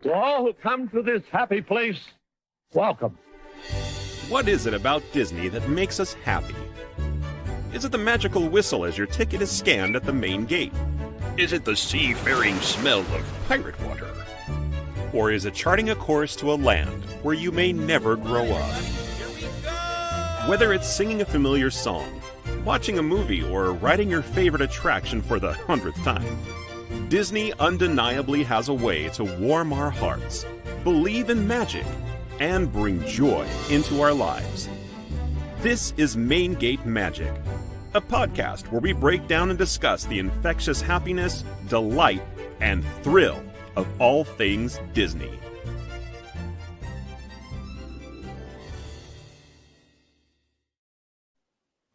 To all who come to this happy place, welcome. What is it about Disney that makes us happy? Is it the magical whistle as your ticket is scanned at the main gate? Is it the seafaring smell of pirate water? Or is it charting a course to a land where you may never grow up? Whether it's singing a familiar song, watching a movie, or riding your favorite attraction for the 100th time, Disney undeniably has a way to warm our hearts, believe in magic, and bring joy into our lives. This is Main Gate Magic, a podcast where we break down and discuss the infectious happiness, delight, and thrill of all things Disney.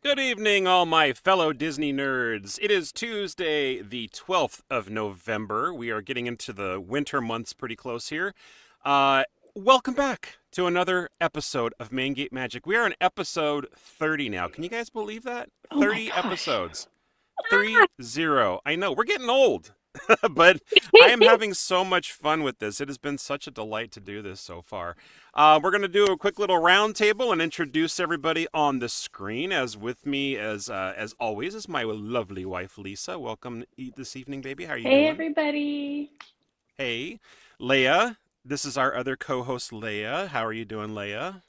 Good evening, all my fellow Disney nerds. It is Tuesday, the 12th of November. We are getting into the winter months pretty close here. Welcome back to another episode of Main Gate Magic. We are on episode 30 now. Can you guys believe that? 30 episodes. 30. I know, we're getting old. But I am having so much fun with this. It has been such a delight to do this so far. We're going to do a quick little round table and introduce everybody on the screen. As with me, as always, is my lovely wife, Lisa. Welcome this evening, baby. How are you doing? Hey, everybody. Hey, Leia. This is our other co-host, Leia. How are you doing, Leia?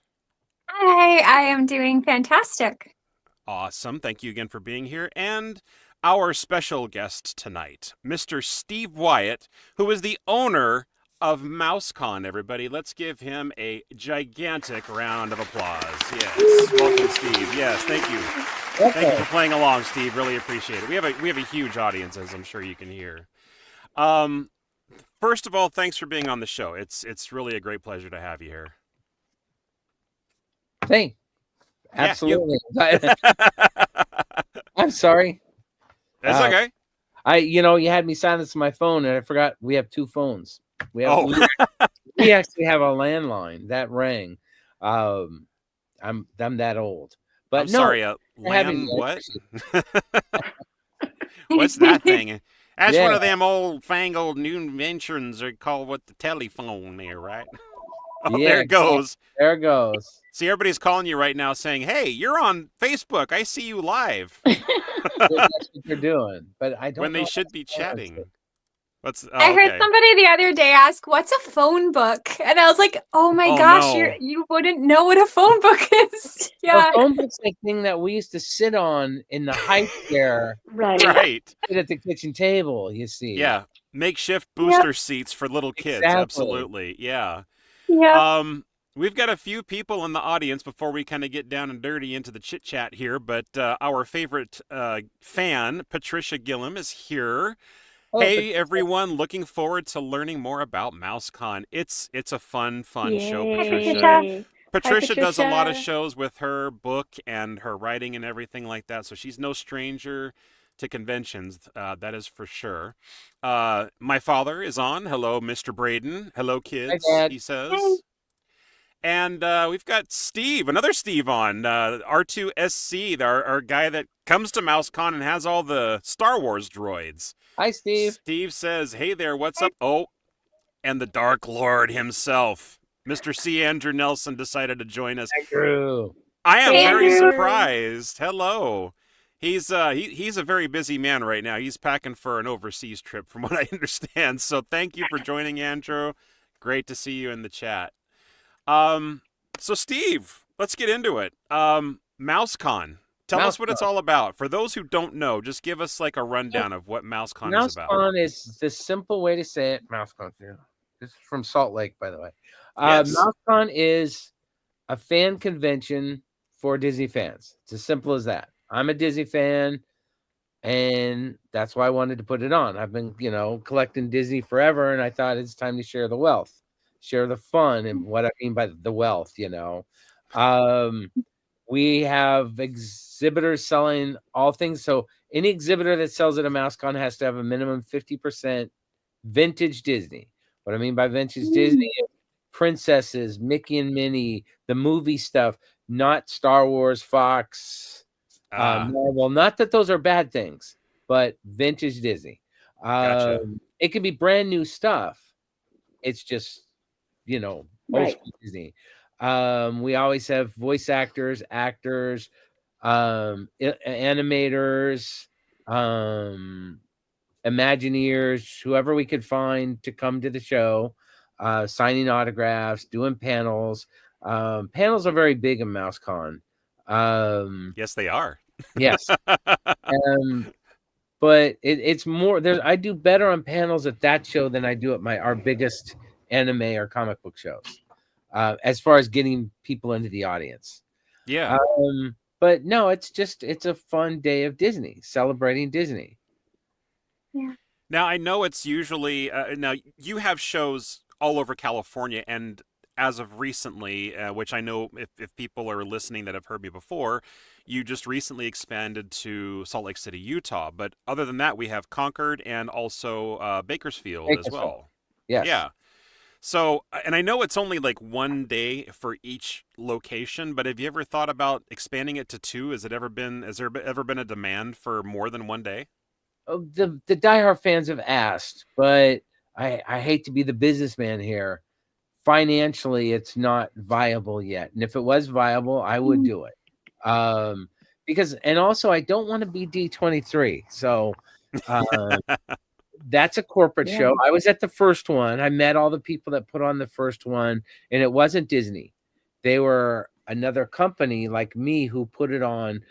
Hi, I am doing fantastic. Awesome. Thank you again for being here. And our special guest tonight, Mr. Steve Wyatt, who is the owner of MouseCon, everybody. Let's give him a gigantic round of applause. Yes. Welcome, Steve. Yes, thank you. Thank you for playing along, Steve. Really appreciate it. We have a huge audience, as I'm sure you can hear. First of all, thanks for being on the show. It's really a great pleasure to have you here. Hey, absolutely. Yeah, I'm sorry. That's okay. You had me silence my phone, and I forgot we have two phones. We actually have a landline that rang. I'm that old. But I'm sorry, what? What's that thing? That's one of them old fangled new inventions they call what the telephone there, right? Oh, yeah, there it goes. There it goes. See, everybody's calling you right now saying, hey, you're on Facebook. I see you live. That's what they're doing. But I don't when know they should be chatting. I heard somebody the other day ask, what's a phone book? And I was like, oh my gosh, no. You wouldn't know what a phone book is. Yeah. A phone book's the thing that we used to sit on in the high chair. Right. Sit at the kitchen table, you see. Yeah. Makeshift booster seats for little kids. Exactly. Absolutely. Yeah. Yeah. We've got a few people in the audience before we kind of get down and dirty into the chit chat here, but our favorite fan, Patricia Gillum, is here. Oh, hey, everyone. Looking forward to learning more about MouseCon. It's a fun show, Patricia. Patricia does a lot of shows with her book and her writing and everything like that, so she's no stranger to conventions, that is for sure. My father is on. Hello, Mr. Braden. Hello, kids, he says. Hi. And we've got Steve, another Steve on, R2SC, our guy that comes to MouseCon and has all the Star Wars droids. Hi, Steve. Steve says, hey there, what's up? Oh, and the Dark Lord himself, Mr. C. Andrew Nelson, decided to join us. Andrew. I am very surprised. Hello. He's a very busy man right now. He's packing for an overseas trip, from what I understand. So thank you for joining, Andrew. Great to see you in the chat. So Steve, let's get into it. MouseCon. Tell us what it's all about. For those who don't know, just give us like a rundown of what MouseCon is about. MouseCon is the simple way to say it. MouseCon. This is from Salt Lake, by the way. Yes. MouseCon is a fan convention for Disney fans. It's as simple as that. I'm a Disney fan, and that's why I wanted to put it on. I've been, collecting Disney forever, and I thought it's time to share the wealth, share the fun, and what I mean by the wealth, We have exhibitors selling all things. So any exhibitor that sells at a MouseCon has to have a minimum 50% vintage Disney. What I mean by vintage Disney is princesses, Mickey and Minnie, the movie stuff, not Star Wars, Fox, Marvel. Not that those are bad things, but vintage Disney. Gotcha. It can be brand new stuff, It's just, old Right. school Disney. We always have voice actors, animators, Imagineers, whoever we could find to come to the show, signing autographs, doing panels. Panels are very big in MouseCon. Yes, they are. Yes. But it's more I do better on panels at that show than I do at our biggest anime or comic book shows, as far as getting people into the audience. Yeah. But no, it's a fun day of Disney, celebrating Disney. Yeah. Now, I know it's usually now you have shows all over California, and as of recently, which I know if people are listening that have heard me before, you just recently expanded to Salt Lake City, Utah. But other than that, we have Concord and also Bakersfield as well. Yes. Yeah. So, and I know it's only like one day for each location, but have you ever thought about expanding it to two? Has there ever been a demand for more than one day? The diehard fans have asked, but I hate to be the businessman here. Financially, it's not viable yet. And if it was viable, I would do it. Because, and also I don't want to be D23. So that's a corporate show. I was at the first one. I met all the people that put on the first one, and it wasn't Disney. They were another company like me who put it on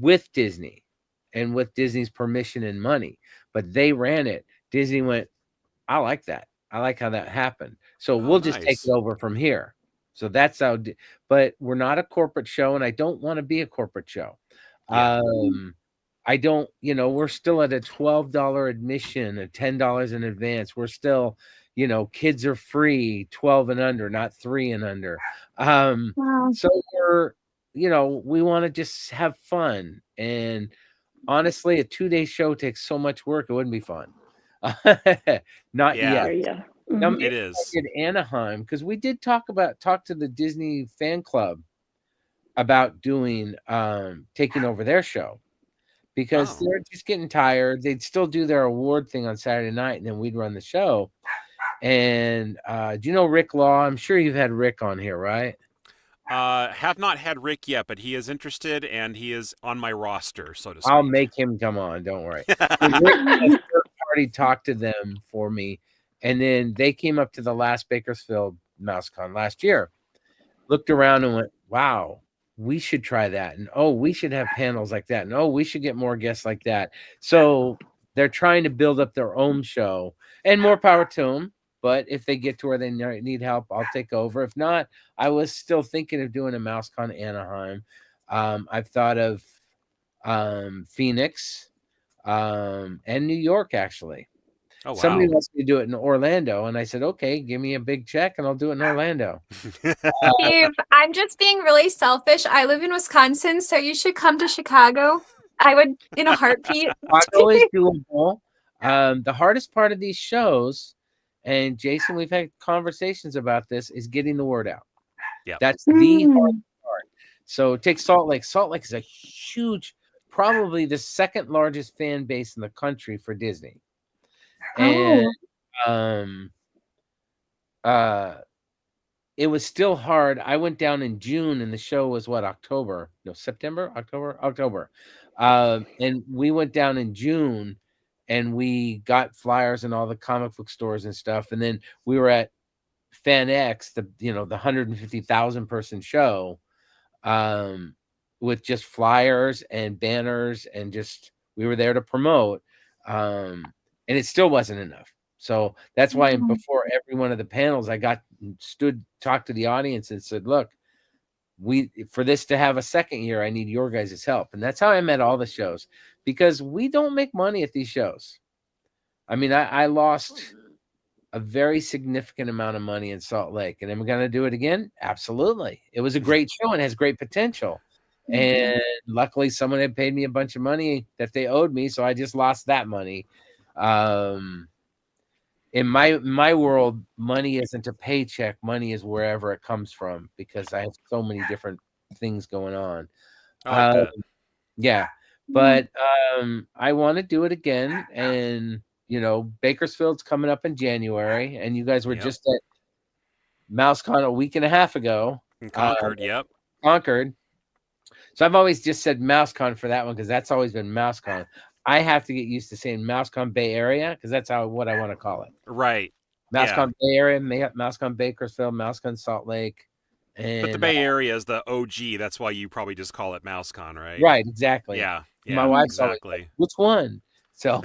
with Disney and with Disney's permission and money, but they ran it. Disney went, I like that. I like how that happened. So we'll just take it over from here. So that's how, but we're not a corporate show, and I don't want to be a corporate show. Yeah. I don't, we're still at a $12 admission, a $10 in advance. We're still, kids are free, 12 and under, not 3 and under. Wow. So we're, we want to just have fun. And honestly, a 2-day show takes so much work, it wouldn't be fun. Not yet. Yeah. Now, it is. In Anaheim, because we did talk to the Disney fan club about doing taking over their show, because they're just getting tired. They'd still do their award thing on Saturday night, and then we'd run the show. And do you know Rick Law? I'm sure you've had Rick on here, right? Have not had Rick yet, but he is interested, and he is on my roster, so to speak. I'll make him come on. Don't worry. Rick already talked to them for me, and then they came up to the last Bakersfield MouseCon last year, looked around and went, wow, we should try that. And, oh, we should have panels like that. And, oh, we should get more guests like that. So they're trying to build up their own show, and more power to them. But if they get to where they need help, I'll take over. If not, I was still thinking of doing a MouseCon Anaheim. I've thought of Phoenix and New York, actually. Oh, wow. Somebody wants me to do it in Orlando, and I said, okay, give me a big check and I'll do it in Orlando. Steve, I'm just being really selfish. I live in Wisconsin, so you should come to Chicago. I would in a heartbeat. Chicago is doable. The hardest part of these shows, and Jason, we've had conversations about this, is getting the word out. Yeah, that's the hard part. So take Salt Lake. Salt Lake is a huge, probably the second largest fan base in the country for Disney. And it was still hard. I went down in June, and the show was October. And we went down in June, and we got flyers in all the comic book stores and stuff. And then we were at Fan X, the 150,000 person show, with just flyers and banners, and just we were there to promote. And it still wasn't enough. So that's why before every one of the panels, I talked to the audience and said, look, for this to have a second year, I need your guys' help. And that's how I met all the shows, because we don't make money at these shows. I mean, I lost a very significant amount of money in Salt Lake, and am I going to do it again? Absolutely. It was a great show and has great potential. And luckily someone had paid me a bunch of money that they owed me. So I just lost that money. In my world, money isn't a paycheck. Money is wherever it comes from, because I have so many different things going on. Yeah, but I want to do it again, and Bakersfield's coming up in January, and you guys were Yep. just at MouseCon a week and a half ago. In Concord, yep. Concord. So I've always just said MouseCon for that one because that's always been MouseCon. I have to get used to saying MouseCon Bay Area because that's what I want to call it. Right. MouseCon Bay Area, MouseCon Bakersfield, MouseCon Salt Lake. But the Bay Area is the OG. That's why you probably just call it MouseCon, right? Right, exactly. Yeah. My wife's exactly. always like, which one? So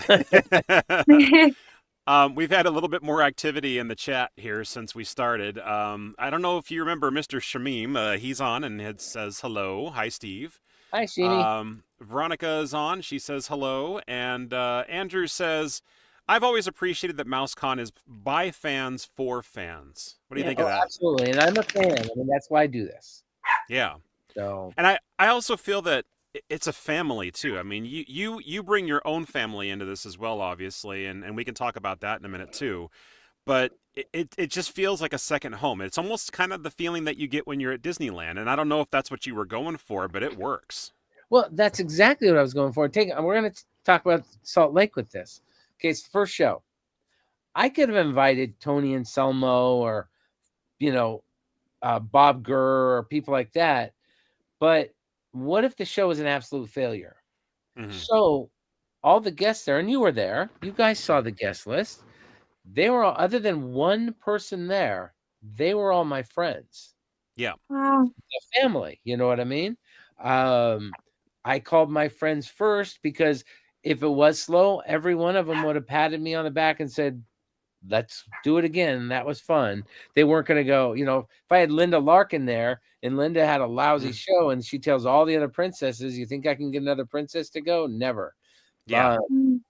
we've had a little bit more activity in the chat here since we started. I don't know if you remember Mr. Shamim. He's on and says hello. Hi, Steve. Hi, Shimi. Veronica is on. She says hello. And Andrew says, I've always appreciated that MouseCon is by fans for fans. What do you think of that? Absolutely. And I'm a fan. I mean, that's why I do this. Yeah. So, and I also feel that it's a family too. I mean, you bring your own family into this as well, obviously, and we can talk about that in a minute too. But it just feels like a second home. It's almost kind of the feeling that you get when you're at Disneyland. And I don't know if that's what you were going for, but it works. Well, that's exactly what I was going for. We're going to talk about Salt Lake with this. Okay, it's the first show. I could have invited Tony and Selmo or, Bob Gurr or people like that. But what if the show is an absolute failure? Mm-hmm. So all the guests there, and you were there, you guys saw the guest list. They were all, other than one person there, they were all my friends. Yeah. Wow. The family, you know what I mean? I called my friends first because if it was slow, every one of them would have patted me on the back and said, let's do it again. That was fun. They weren't going to go, if I had Linda Larkin there and Linda had a lousy show and she tells all the other princesses, you think I can get another princess to go? Never. Yeah.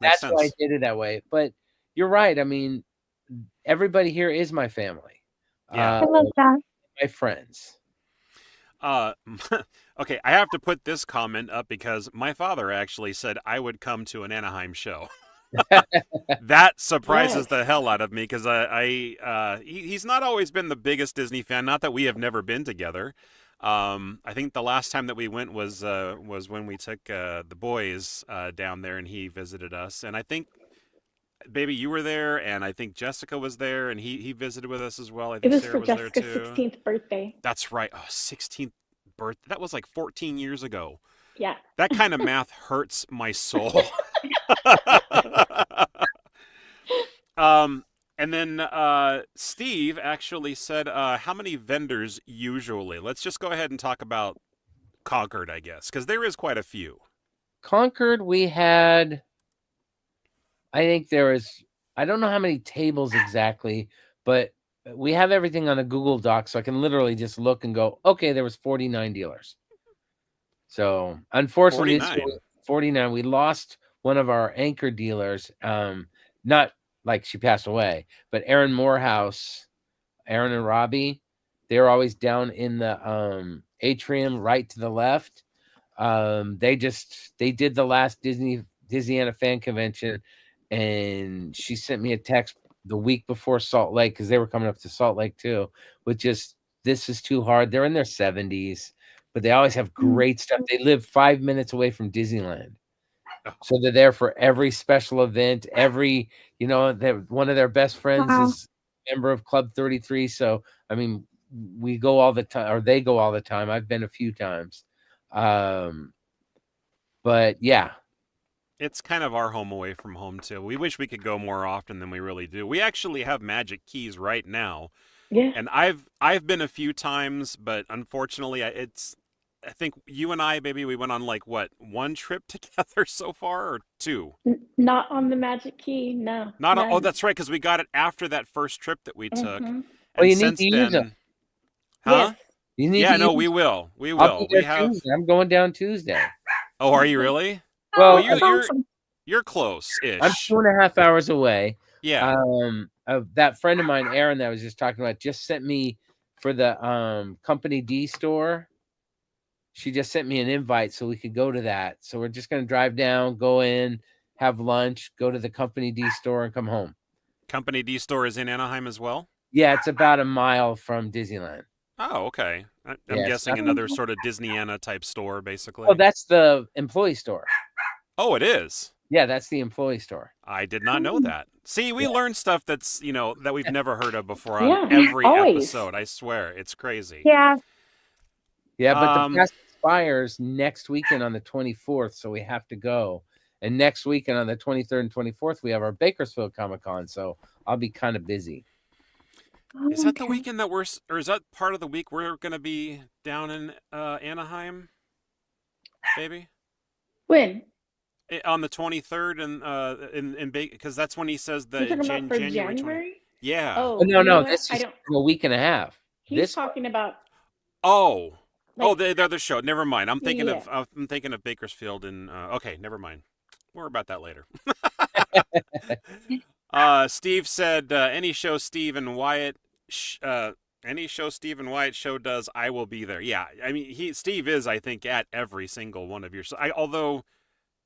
That's why I did it that way. But you're right. I mean, everybody here is my family. Yeah. I love that. My friends. Okay, I have to put this comment up because my father actually said I would come to an Anaheim show. That surprises the hell out of me because he's not always been the biggest Disney fan. Not that we have never been together. I think the last time that we went was when we took the boys down there and he visited us. And I think, baby, you were there, and I think Jessica was there, and he visited with us as well. I think it was Sarah for was Jessica's there too. 16th birthday. That's right. Oh, 16th birthday. That was like 14 years ago. Yeah. That kind of math hurts my soul. And then Steve actually said, how many vendors usually? Let's just go ahead and talk about Concord, I guess, because there is quite a few. Concord, we had, I think there is, I don't know how many tables exactly, but we have everything on a Google Doc, so I can literally just look and go, okay, there was 49 dealers. So unfortunately, 49. We lost one of our anchor dealers. Not like she passed away, but Aaron Morehouse, Aaron and Robbie, they were always down in the atrium right to the left. They did the last Disneyana fan convention, and she sent me a text the week before Salt Lake because they were coming up to Salt Lake too, with just, this is too hard. They're in their 70s, but they always have great stuff. They live 5 minutes away from Disneyland. So they're there for every special event, every, one of their best friends is a member of Club 33. So, I mean, we go all the time, or they go all the time. I've been a few times. But yeah. It's kind of our home away from home too. We wish we could go more often than we really do. We actually have Magic Keys right now. Yeah. And I've been a few times, but unfortunately I think you and I, baby, we went on like one trip together so far, or two? Not on the Magic Key, no. Oh, that's right, because we got it after that first trip that we took. Mm-hmm. Well, you need to use them. Huh? Yes. You need to we will. We will. I'll be there Tuesday. I'm going down Tuesday. Oh, are you really? Well, you're close-ish. I'm 2.5 hours away. Yeah. That friend of mine, Aaron, that I was just talking about, just sent me for the Company D store. She just sent me an invite so we could go to that. So we're just going to drive down, go in, have lunch, go to the Company D store, and come home. Company D store is in Anaheim as well? Yeah, it's about a mile from Disneyland. Oh, okay. I'm guessing another sort of Disneyana type store, basically. Oh, that's the employee store. Oh, it is? Yeah, that's the employee store. I did not know that. See, we learn stuff that's, that we've never heard of before on Yeah, every always. episode. I swear. It's crazy. Yeah. Yeah, but the Um, pass expires next weekend on the 24th, so we have to go. And next weekend on the 23rd and 24th, we have our Bakersfield Comic Con, so I'll be kind of busy. Is that the Okay. weekend that or is that part of the week we're going to be down in Anaheim, baby? When? On the 23rd and in because that's when he says You're the talking about for January 20th. January? Yeah. Oh, Oh, no, you know no, what? this I is don't. in a week and a half. He's This talking about. Oh. Like, The other show. Never mind. I'm thinking Yeah. of Bakersfield and okay, never mind. More about that later. Steve said any show Steve and Wyatt show does, I will be there. Yeah, I mean Steve is, I think, at every single one of your. Although,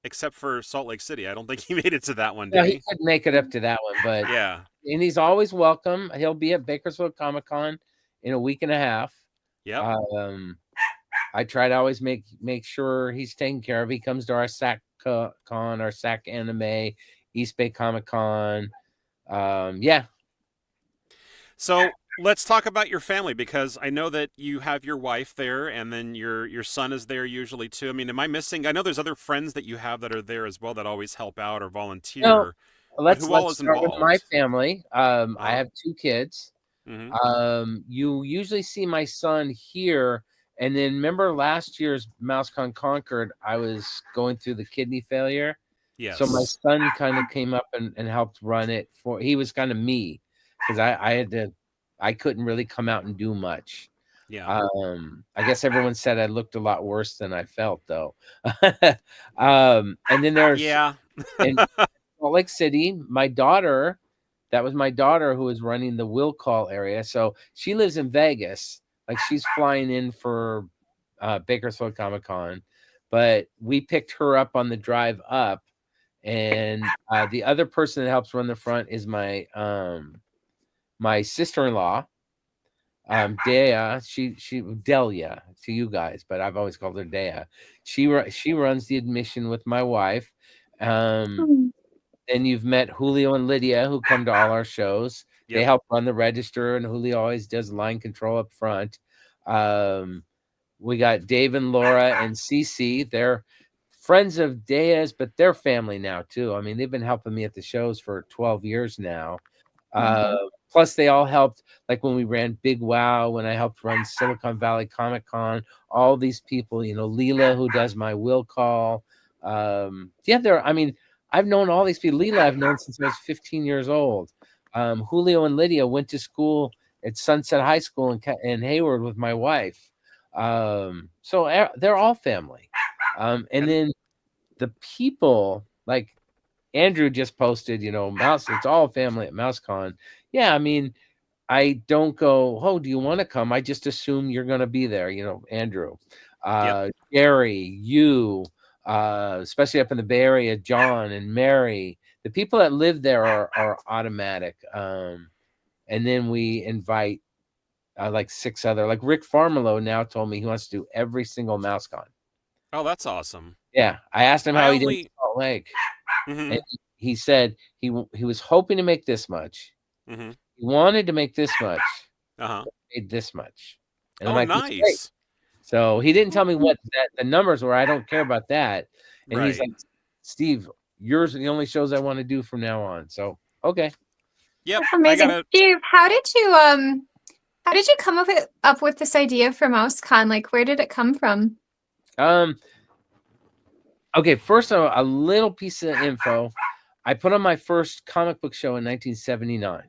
except for Salt Lake City, I don't think he made it to that one. Did No, he? he couldn't make it up to that one, but Yeah. and he's always welcome. He'll be at Bakersfield Comic Con in a week and a half. Yep. I try to always make sure he's taken care of. He comes to our SAC Con, our SAC Anime, East Bay Comic Con. Yeah. So let's talk about your family, because I know that you have your wife there, and then your son is there usually too. I mean, am I missing? I know there's other friends that you have that are there as well that always help out or volunteer. No, let's who all is start with involved? my family. I Uh-huh. have 2 kids. Mm-hmm. You usually see my son here, and then remember last year's MouseCon Concord, I was going through the kidney failure. Yes. So my son kind of came up and helped run it he was kind of me, because I couldn't really come out and do much. Yeah. I guess everyone said I looked a lot worse than I felt, though. And then there's in Salt Lake City, my daughter. That was my daughter who was running the will call area. So she lives in Vegas. Like, she's flying in for Bakersfield Comic Con, but we picked her up on the drive up. And the other person that helps run the front is my my sister-in-law, Dea. She Delia to you guys, but I've always called her Dea. She runs the admission with my wife. And you've met Julio and Lydia, who come to all our shows. Yep. They help run the register, and Julio always does line control up front. We got Dave and Laura and Cece. They're friends of Dea's, but they're family now too. I mean, they've been helping me at the shows for 12 years now. Plus, they all helped, like when we ran Big Wow, when I helped run Silicon Valley Comic Con. All these people, Leela, who does my will call. I've known all these people. Leela, I've known since I was 15 years old. Julio and Lydia went to school at Sunset High School in Hayward with my wife. So they're all family. And then the people, like Andrew just posted, it's all family at MouseCon. Yeah, I mean, I don't go, oh, do you want to come? I just assume you're going to be there, Andrew. Gary, you, especially up in the Bay Area, John and Mary. The people that live there are automatic. And then we invite like 6 other, like Rick Farmelo now told me he wants to do every single MouseCon. Oh, that's awesome. Yeah, I asked him how he did in Salt Lake. Mm-hmm. And he said he was hoping to make this much. Mm-hmm. He wanted to make this much. Made this much. And I'm like, nice. So he didn't tell me what the numbers were. I don't care about that. And he's like, Steve, yours are the only shows I want to do from now on. So okay. Yep. That's amazing. Steve, how did you come up with this idea for MouseCon? Like, where did it come from? Okay, first a little piece of info. I put on my first comic book show in 1979.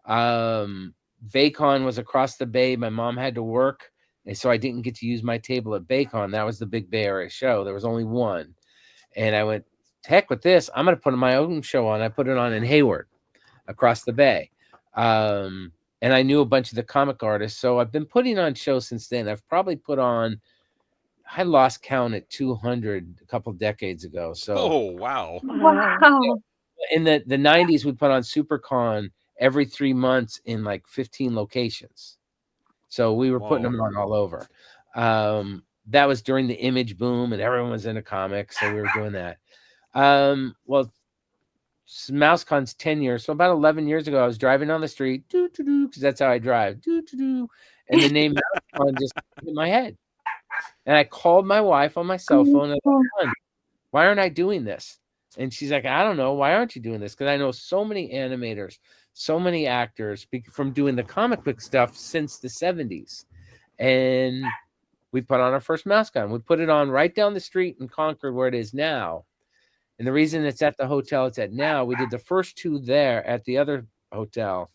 Baycon was across the bay. My mom had to work, and so I didn't get to use my table at Baycon. That was the big Bay Area show. There was only one. And I went, heck with this. I'm going to put my own show on. I put it on in Hayward, across the bay. And I knew a bunch of the comic artists. So I've been putting on shows since then. I've probably put on, I lost count at 200 a couple decades ago. So, oh, wow. Wow. In the 90s, we put on SuperCon every 3 months in like 15 locations. So we were putting them on all over. That was during the Image boom and everyone was into comics. So we were doing that. Well, MouseCon's 10 years. So about 11 years ago, I was driving on the street, because that's how I drive, and the name MouseCon just hit my head. And I called my wife on my cell phone and I was like, "Hon, why aren't I doing this?" And she's like, "I don't know. Why aren't you doing this?" Because I know so many animators, so many actors from doing the comic book stuff since the 70s. And we put on our first MouseCon. We put it on right down the street in Concord where it is now. And the reason it's at the hotel it's at now, we did the first 2 there at the other hotel.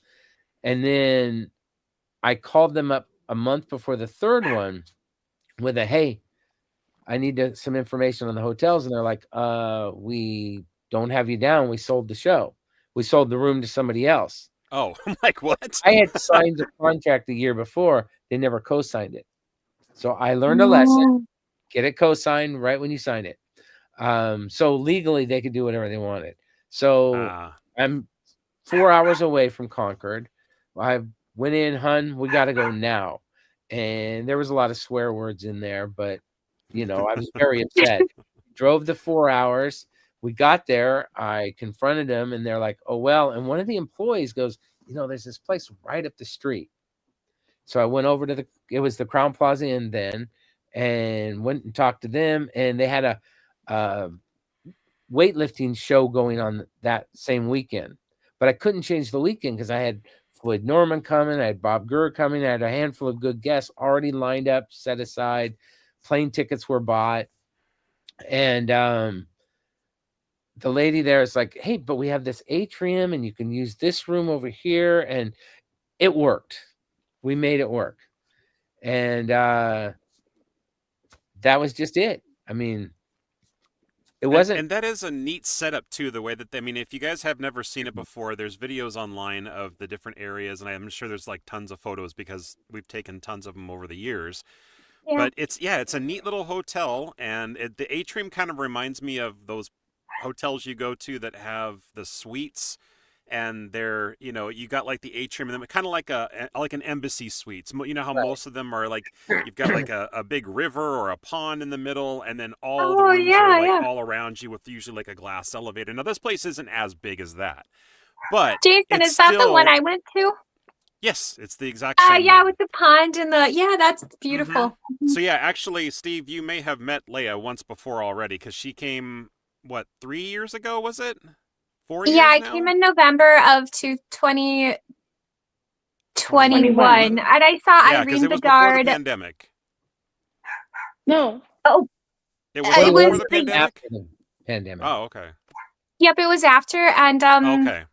And then I called them up a month before the third one with a, "Hey, I need some information on the hotels." And they're like, "We don't have you down. We sold the show. We sold the room to somebody else." Oh, I'm like, what? I had signed the contract the year before. They never co-signed it. So I learned a lesson. Get it co-signed right when you sign it. So legally they could do whatever they wanted. So I'm 4 hours away from Concord. I went in, "Hun, we got to go now." And there was a lot of swear words in there, but I was very upset. Drove the 4 hours. We got there. I confronted them and they're like, "Oh, well." And one of the employees goes, "There's this place right up the street." So I went over to it was the Crown Plaza Inn then, and went and talked to them. And they had a weightlifting show going on that same weekend, but I couldn't change the weekend because I had Floyd Norman coming, I had Bob Gurr coming, I had a handful of good guests already lined up, set aside. Plane tickets were bought, and the lady there is like, "Hey, but we have this atrium, and you can use this room over here," and it worked. We made it work, and that was just it. I mean, it wasn't. And that is a neat setup too. The way that if you guys have never seen it before, there's videos online of the different areas, and I'm sure there's like tons of photos because we've taken tons of them over the years. Yeah. But it's a neat little hotel, and the atrium kind of reminds me of those hotels you go to that have the suites, and they're you got like the atrium, and then kind of like an embassy suites. You know how most of them are like you've got like a big river or a pond in the middle, and then all the rooms are like all around you with usually like a glass elevator. Now this place isn't as big as that, but Jason, is that the one I went to? Yes, it's the exact same yeah, one. with the pond and that's beautiful. Mm-hmm. So yeah, actually, Steve, you may have met Leia once before already because she came, 3 years ago, was it? 4 years Yeah, I now? came in November of 2021, and I saw Irene it was before the Bedard. pandemic. No. Oh, It was before the pandemic? After the pandemic. Oh, okay. Yep, it was after, and Okay.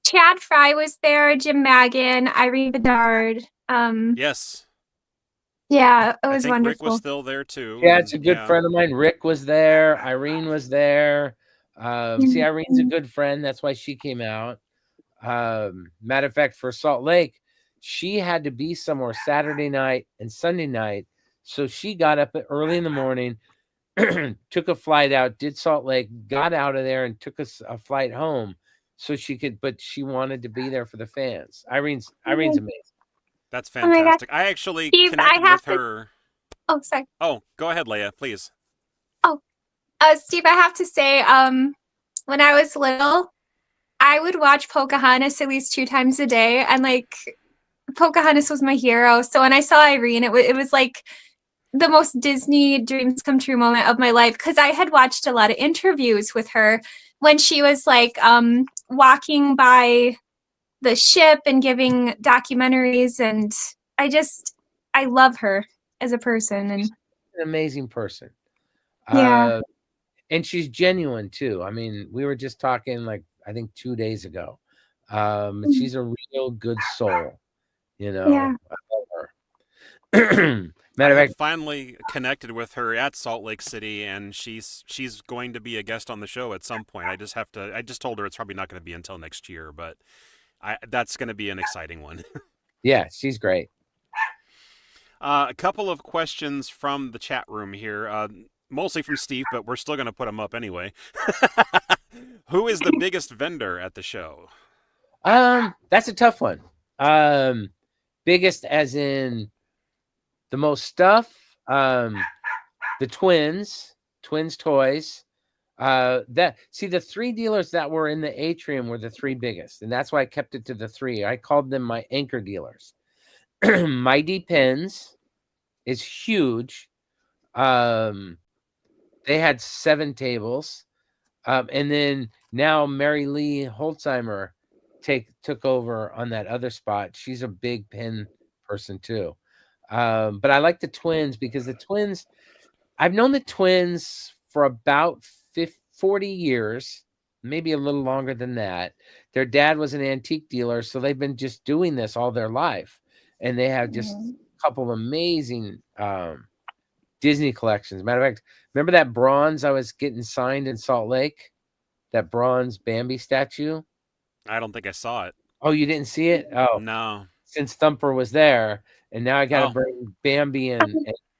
Chad Fry was there, Jim Magan, Irene Bedard. Yes. Yeah, it was I think wonderful. Rick was still there too. Yeah, it's a good friend of mine. Rick was there. Irene was there. See, Irene's a good friend. That's why she came out. Matter of fact, for Salt Lake, she had to be somewhere Saturday night and Sunday night. So she got up early in the morning, took a flight out, did Salt Lake, got out of there, and took a flight home so she could, but she wanted to be there for the fans. Irene's amazing. That's fantastic. I actually Steve, connected with her. Oh, sorry. Oh, go ahead, Leia, please. Oh, Steve, I have to say, when I was little, I would watch Pocahontas at least 2 times a day, and like Pocahontas was my hero. So when I saw Irene, it was like the most Disney dreams come true moment of my life, because I had watched a lot of interviews with her when she was like walking by the ship and giving documentaries, and I love her as a person. And an amazing person. Yeah. And she's genuine too. I mean, we were just talking like I think 2 days ago. She's a real good soul. Yeah. I love her. Matter of fact, finally connected with her at Salt Lake City, and she's going to be a guest on the show at some point. I just told her it's probably not going to be until next year, but that's going to be an exciting one. Yeah, she's great. A couple of questions from the chat room here, mostly from Steve, but we're still going to put them up anyway. Who is the biggest vendor at the show? That's a tough one. Biggest as in the most stuff. The Twins Toys. The 3 dealers that were in the atrium were the 3 biggest, and that's why I kept it to the 3. I called them my anchor dealers. Mighty Pens is huge. They had 7 tables. And then now Mary Lee Holtzheimer took over on that other spot. She's a big pen person too. But I like the twins because the twins, I've known the twins for about 40 years, maybe a little longer than that. Their dad was an antique dealer, so they've been just doing this all their life. And they have just a couple amazing Disney collections. Matter of fact, remember that bronze I was getting signed in Salt Lake? That bronze Bambi statue? I don't think I saw it. Oh, you didn't see it? Oh, no. Since Thumper was there, and now I got to bring Bambi and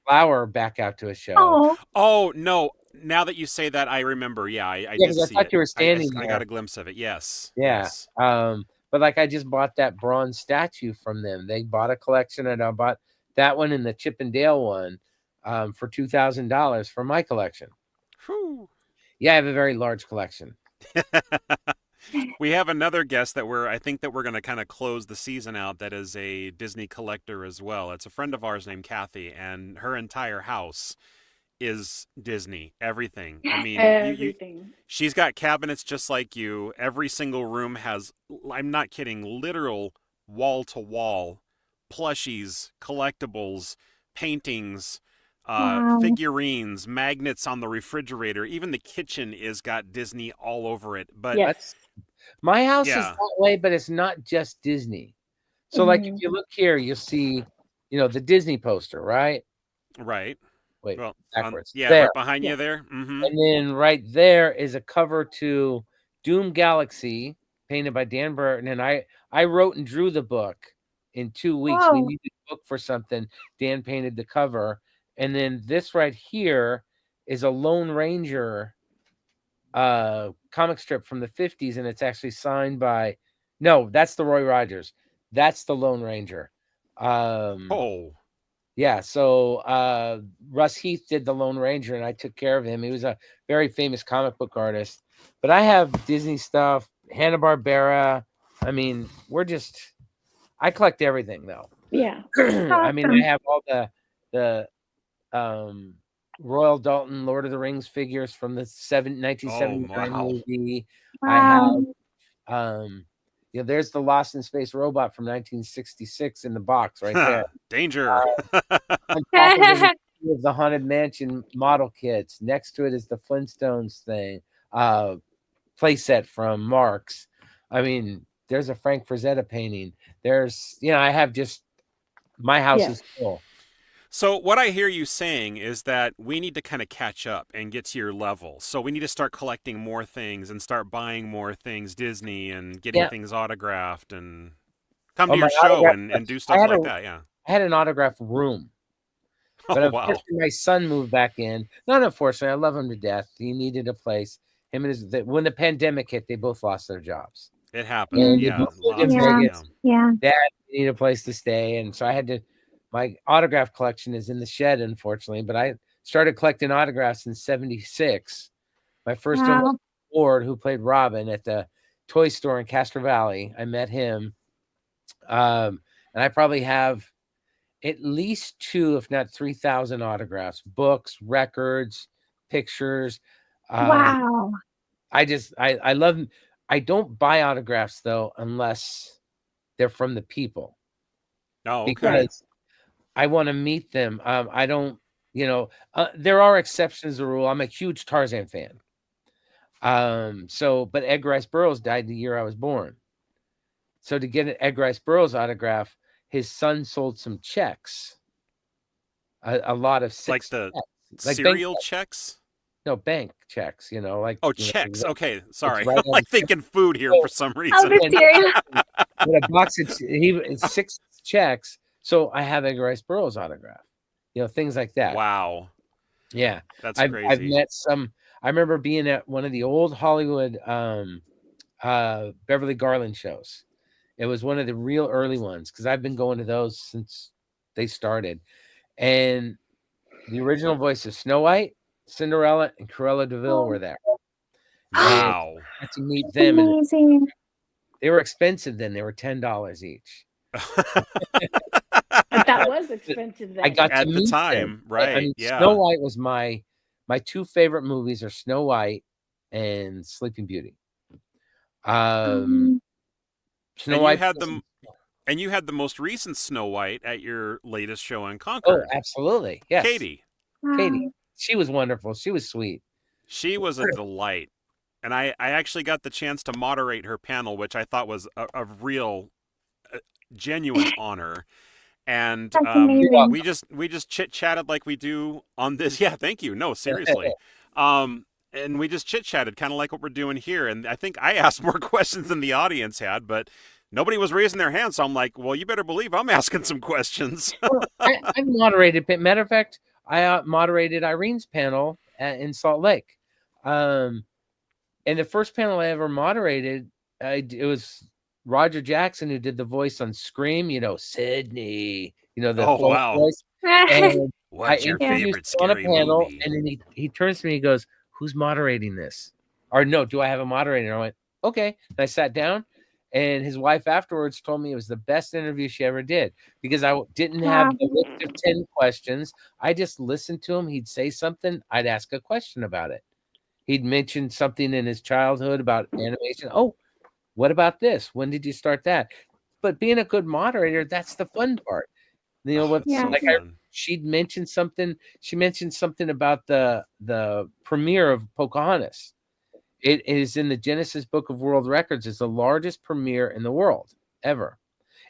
Flower back out to a show. Oh, no. Now that you say that, I remember. Yeah, I did see thought it. You were standing there. I got a glimpse of it. Yes. Yeah. Yes. But like I just bought that bronze statue from them. They bought a collection, and I bought that one and the Chip and Dale one for $2,000 for my collection. Whew. Yeah, I have a very large collection. We have another guest that I think that we're going to kind of close the season out that is a Disney collector as well. It's a friend of ours named Kathy, and her entire house is Disney. Everything. I mean, everything. She's got cabinets just like you. Every single room has, I'm not kidding, literal wall-to-wall plushies, collectibles, paintings, figurines, magnets on the refrigerator. Even the kitchen is got Disney all over it. But yes. My house is that way, but it's not just Disney. So like if you look here, you'll see, the Disney poster, right? Right. Wait, backwards. Right behind you there. Mm-hmm. And then right there is a cover to Doom Galaxy, painted by Dan Burton. And I wrote and drew the book in 2 weeks. Whoa. We needed a book for something. Dan painted the cover. And then this right here is a Lone Ranger comic strip from the 50s, and it's actually signed by that's the Roy Rogers. That's the Lone Ranger. Yeah, so Russ Heath did the Lone Ranger, and I took care of him. He was a very famous comic book artist. But I have Disney stuff, Hanna-Barbera. I mean, I collect everything though. Yeah. I mean, I have all the Royal Dalton Lord of the Rings figures from the 1979 movie. Wow. I have there's the Lost in Space robot from 1966 in the box right there. Danger. On top of the Haunted Mansion model kits. Next to it is the Flintstones thing, playset from Marx. I mean, there's a Frank Frazetta painting. There's, I have just, my house is full. So what I hear you saying is that we need to kind of catch up and get to your level. So we need to start collecting more things and start buying more things, Disney, and getting things autographed and come to your show and do stuff like that. Yeah. I had an autograph room. But unfortunately, my son moved back in. Not unfortunately, I love him to death. He needed a place. Him and when the pandemic hit, they both lost their jobs. It happened. Yeah. Dad needed a place to stay. And so I had to, my autograph collection is in the shed, unfortunately, but I started collecting autographs in 1976. My first one was Ward, who played Robin at the toy store in Castro Valley. I met him. And I probably have at least 2, if not 3,000 autographs, books, records, pictures. Wow. I love them. I don't buy autographs though, unless they're from the people. Oh, okay. Because I want to meet them. I don't, there are exceptions to the rule. I'm a huge Tarzan fan. But Edgar Rice Burroughs died the year I was born. So to get an Edgar Rice Burroughs autograph, his son sold some checks. A lot of like the checks. Cereal checks? No, bank checks, like. Oh, checks. Okay, sorry. I'm like thinking food here for some reason. A box of 6 checks. So I have Edgar Rice Burroughs autograph, things like that. Wow. Yeah. That's crazy. I've met some, I remember being at one of the old Hollywood Beverly Garland shows. It was one of the real early ones because I've been going to those since they started. And the original voice of Snow White, Cinderella, and Cruella de Vil were there. Wow. I got to meet them, and Amazing. they were expensive then. They were $10 each. But that was expensive then. I got At to the meet time, them. right, I mean, yeah. Snow White was my two favorite movies are Snow White and Sleeping Beauty. Snow And White. you had the most recent Snow White at your latest show in Oh, Concord. absolutely. Yes. Katie. Katie. She was wonderful. She was sweet. She was a delight. And I actually got the chance to moderate her panel, which I thought was a real, genuine honor. And That's amazing. we just chit-chatted like we do on this. Yeah, thank you. No, seriously. And we just chit-chatted kind of like what we're doing here. And I think I asked more questions than the audience had, but nobody was raising their hands. So I'm like, well, you better believe I'm asking some questions. I moderated. Matter of fact, I moderated Irene's panel in Salt Lake. And the first panel I ever moderated, it was Roger Jackson who did the voice on Scream. Sydney. The wow. voice. And What's your favorite scary panel, movie? and then he turns to me and goes, "Who's moderating this?" Or no, do I have a moderator? And I went, "Okay." And I sat down, and his wife afterwards told me it was the best interview she ever did because I didn't have the list of 10 questions. I just listened to him. He'd say something. I'd ask a question about it. He'd mention something in his childhood about animation. Oh, what about this? When did you start that? But being a good moderator, that's the fun part. She'd mentioned something. She mentioned something about the premiere of Pocahontas. It is in the Guinness Book of World Records. It's the largest premiere in the world ever.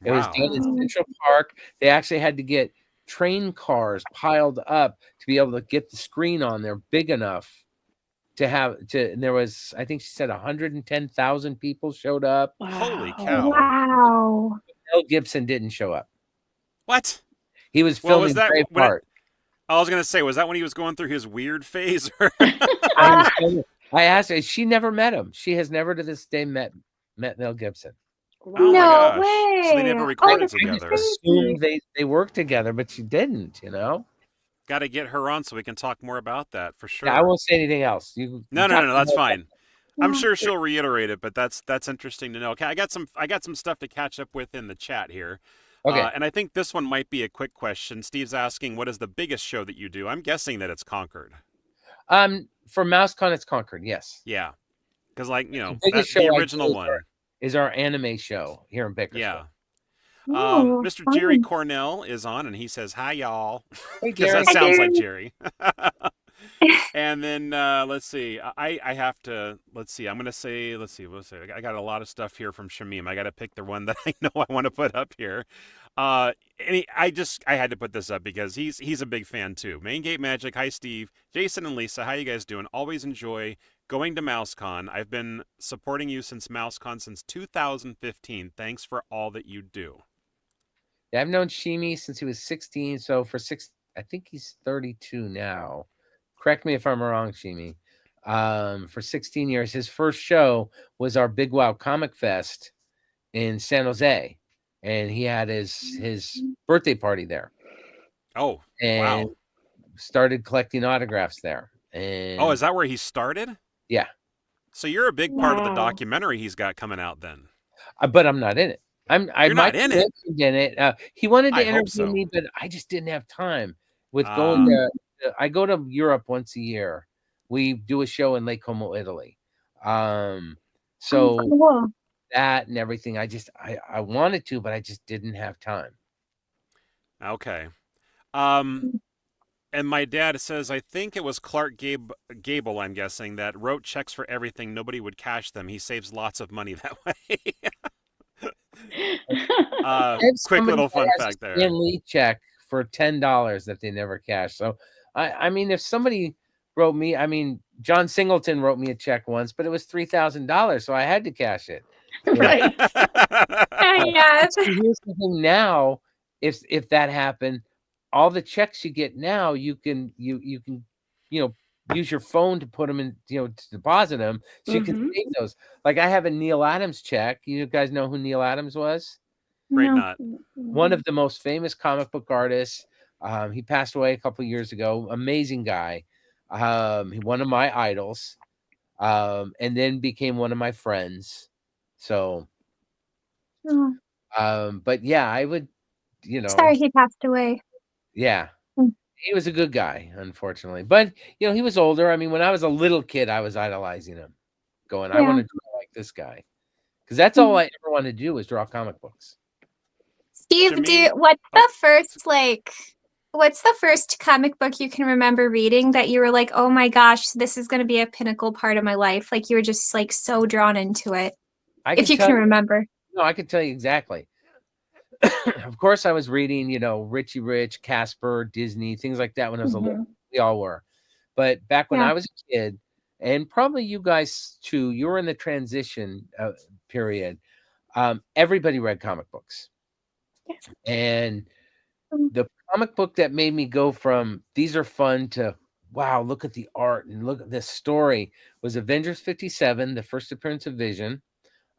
It was done in Central Park. They actually had to get train cars piled up to be able to get the screen on there big enough and there was, I think she said 110,000 people showed up. Wow. Holy cow. Wow. Mel Gibson didn't show up. What? He was filming Braveheart. I was going to say, was that when he was going through his weird phase? I asked her. She never met him. She has never to this day met Mel Gibson. Oh my gosh. Way. So they never recorded together. I assumed they worked together, but she didn't, Got to get her on so we can talk more about that for sure. Yeah, I won't say anything else. No, that's fine. I'm sure she'll reiterate it, but that's interesting to know. Okay, I got some stuff to catch up with in the chat here. Okay. And I think this one might be a quick question. Steve's asking, what is the biggest show that you do? I'm guessing that it's Concord. For MouseCon, it's Concord, yes. Yeah. Because, the original one is our anime show here in Bakersfield. Yeah. Mr. Jerry Cornell is on, and he says, "Hi, y'all." Because that sounds like Jerry. And then let's see. I have to. Let's see. I'm gonna say. Let's see. I got a lot of stuff here from Shamim. I got to pick the one that I know I want to put up here. I had to put this up because he's a big fan too. Main Gate Magic. Hi, Steve, Jason, and Lisa. How you guys doing? Always enjoy going to MouseCon. I've been supporting you since MouseCon since 2015. Thanks for all that you do. Yeah, I've known Shimi since he was 16. So I think he's 32 now. Correct me if I'm wrong, Shimi. For 16 years, his first show was our Big Wow Comic Fest in San Jose, and he had his birthday party there. Oh, and wow! Started collecting autographs there. And is that where he started? Yeah. So you're a big part of the documentary he's got coming out then. But I'm not in it. You're not in it. He wanted to interview me, but I just didn't have time. With going I go to Europe once a year. We do a show in Lake Como, Italy. So that and everything, I wanted to, but I just didn't have time. Okay. And my dad says, I think it was Clark Gable, I'm guessing, that wrote checks for everything. Nobody would cash them. He saves lots of money that way. Quick little fun fact there. Stan Lee check for $10 that they never cashed. So, I mean, if somebody wrote me, John Singleton wrote me a check once, but it was $3,000, so I had to cash it. Right. Yeah. Here's the thing now, if that happened, all the checks you get now, you can use your phone to put them in, to deposit them, so you can save those. Like I have a Neil Adams check. You guys know who Neil Adams was? Great not. One of the most famous comic book artists. He passed away a couple of years ago. Amazing guy. One of my idols. and then became one of my friends. So, Oh, but yeah, I would, you know, sorry he passed away. yeah, Mm. he was a good guy, unfortunately. But he was older. I mean, when I was a little kid, I was idolizing him, going, I want Yeah. to draw like this guy, because that's all I ever wanted to do was draw comic books. Steve, Jermaine? what's the first comic book you can remember reading that you were like, oh my gosh, this is going to be a pinnacle part of my life? Like you were just like so drawn into it, I if could you tell can you, remember. no, I could tell you exactly. Of course, I was reading, Richie Rich, Casper, Disney, things like that when I was a little. We all were. But back when Yeah. I was a kid, and probably you guys too, you were in the transition period. Everybody read comic books. And the comic book that made me go from these are fun to wow, look at the art and look at this story was Avengers 57, the first appearance of Vision.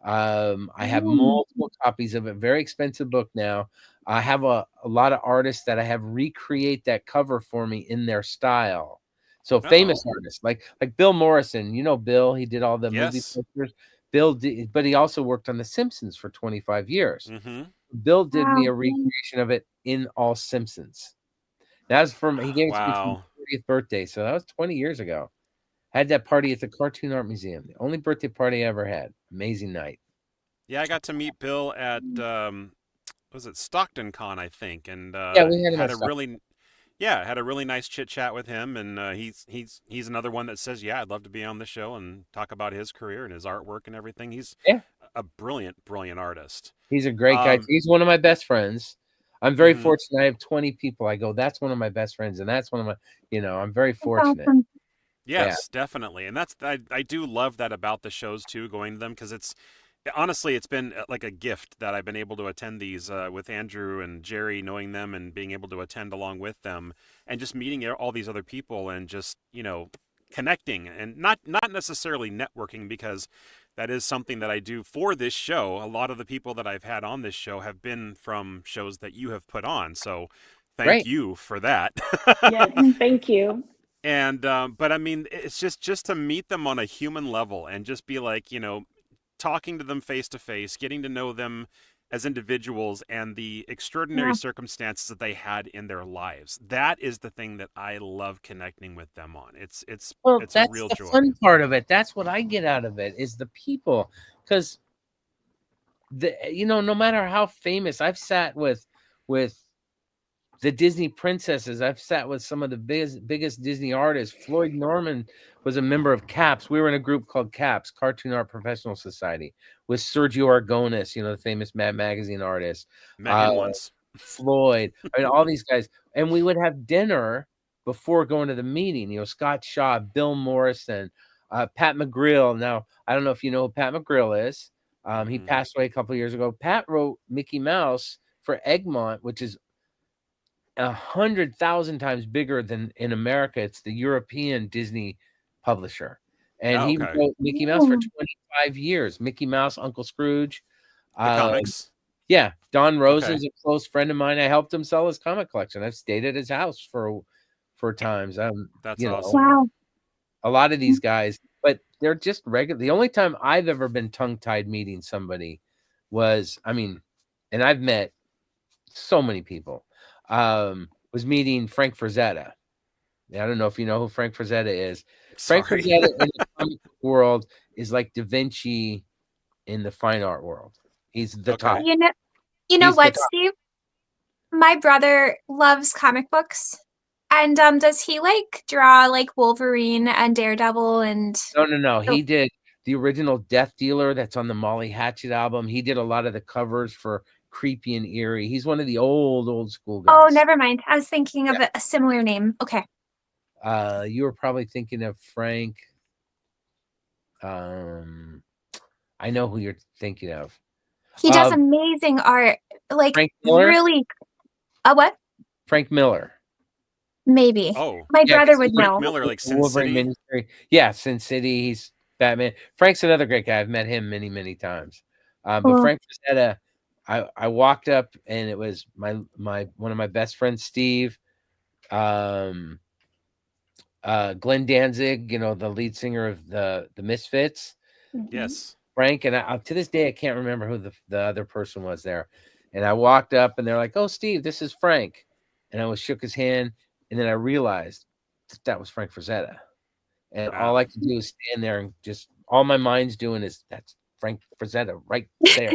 I have multiple copies of it, very expensive book now. I have a lot of artists that I have recreate that cover for me in their style. So famous artists like Bill Morrison, Bill, he did all the movie Yes. posters. Bill did, but he also worked on The Simpsons for 25 years. Mm-hmm. Bill did me Wow. a recreation of it in all Simpsons. That was he gave it to me for my Wow. 30th birthday, so that was 20 years ago. Had that party at the Cartoon Art Museum, the only birthday party I ever had. Amazing night. Yeah, I got to meet Bill at was it Stockton Con, I think, and Yeah, we had him had at a stuff. really nice chit chat with him, and he's another one that says, yeah, I'd love to be on the show and talk about his career and his artwork and everything. He's Yeah, a brilliant artist. he's a great guy. He's one of my best friends. I'm very Mhm. fortunate. I have 20 people. I go, that's one of my best friends, and that's one of my, I'm very fortunate. Awesome. Yes, definitely. And I do love that about the shows too, going to them, because honestly, it's been like a gift that I've been able to attend these with Andrew and Jerry, knowing them and being able to attend along with them, and just meeting all these other people and just, connecting, and not necessarily networking, because that is something that I do for this show. A lot of the people that I've had on this show have been from shows that you have put on. So thank Great. you for that. Yes, thank you. And but I mean, it's just to meet them on a human level and just be like, talking to them face to face, getting to know them as individuals and the extraordinary circumstances that they had in their lives. That is the thing that I love connecting with them on. It's Well, a that's real the joy. fun part of it. That's what I get out of it is the people, because no matter how famous, I've sat with the Disney princesses. I've sat with some of the biggest Disney artists. Floyd Norman was a member of CAPS. We were in a group called CAPS, Cartoon Art Professional Society, with Sergio Aragonis, the famous Mad Magazine artist. Met him once. Floyd. I mean, all these guys. And we would have dinner before going to the meeting. Scott Shaw, Bill Morrison, Pat McGrill. Now, I don't know if you know who Pat McGrill is. He passed away a couple of years ago. Pat wrote Mickey Mouse for Egmont, which is 100,000 times bigger than in America. It's the European Disney publisher, and he wrote Mickey Mouse for 25 years. Mickey Mouse, Uncle Scrooge, the comics. Yeah, Don Rosen's a close friend of mine. I helped him sell his comic collection. I've stayed at his house for times. That's awesome. Wow. A lot of these guys, but they're just regular. The only time I've ever been tongue-tied meeting somebody was, and I've met so many people. Was meeting Frank Frazetta. I don't know if you know who Frank Frazetta is. Sorry. Frank Frazetta in the comic world is like Da Vinci in the fine art world. He's the top. You know what, Steve? My brother loves comic books. And does he like draw like Wolverine and Daredevil and No. He did the original Death Dealer that's on the Molly Hatchet album. He did a lot of the covers for Creepy and Eerie. He's one of the old school guys. Oh, never mind. I was thinking of a similar name. Okay. You were probably thinking of Frank. I know who you're thinking of. He does amazing art. Like Frank Miller? Really. What? Frank Miller. Maybe. Oh, my brother would know. Frank Miller, like Sin City. Yeah, Sin City. He's Batman. Frank's another great guy. I've met him many times. But Frank Frazetta, I walked up and it was my one of my best friends, Steve, Glenn Danzig, the lead singer of the Misfits, Yes. Frank, and to this day I can't remember who the other person was there. And I walked up, and they're like, "Oh, Steve, this is Frank," and I shook his hand, and then I realized that was Frank Frazetta, and all I could do is stand there and just all my mind's doing is that's Frank Frazetta right there.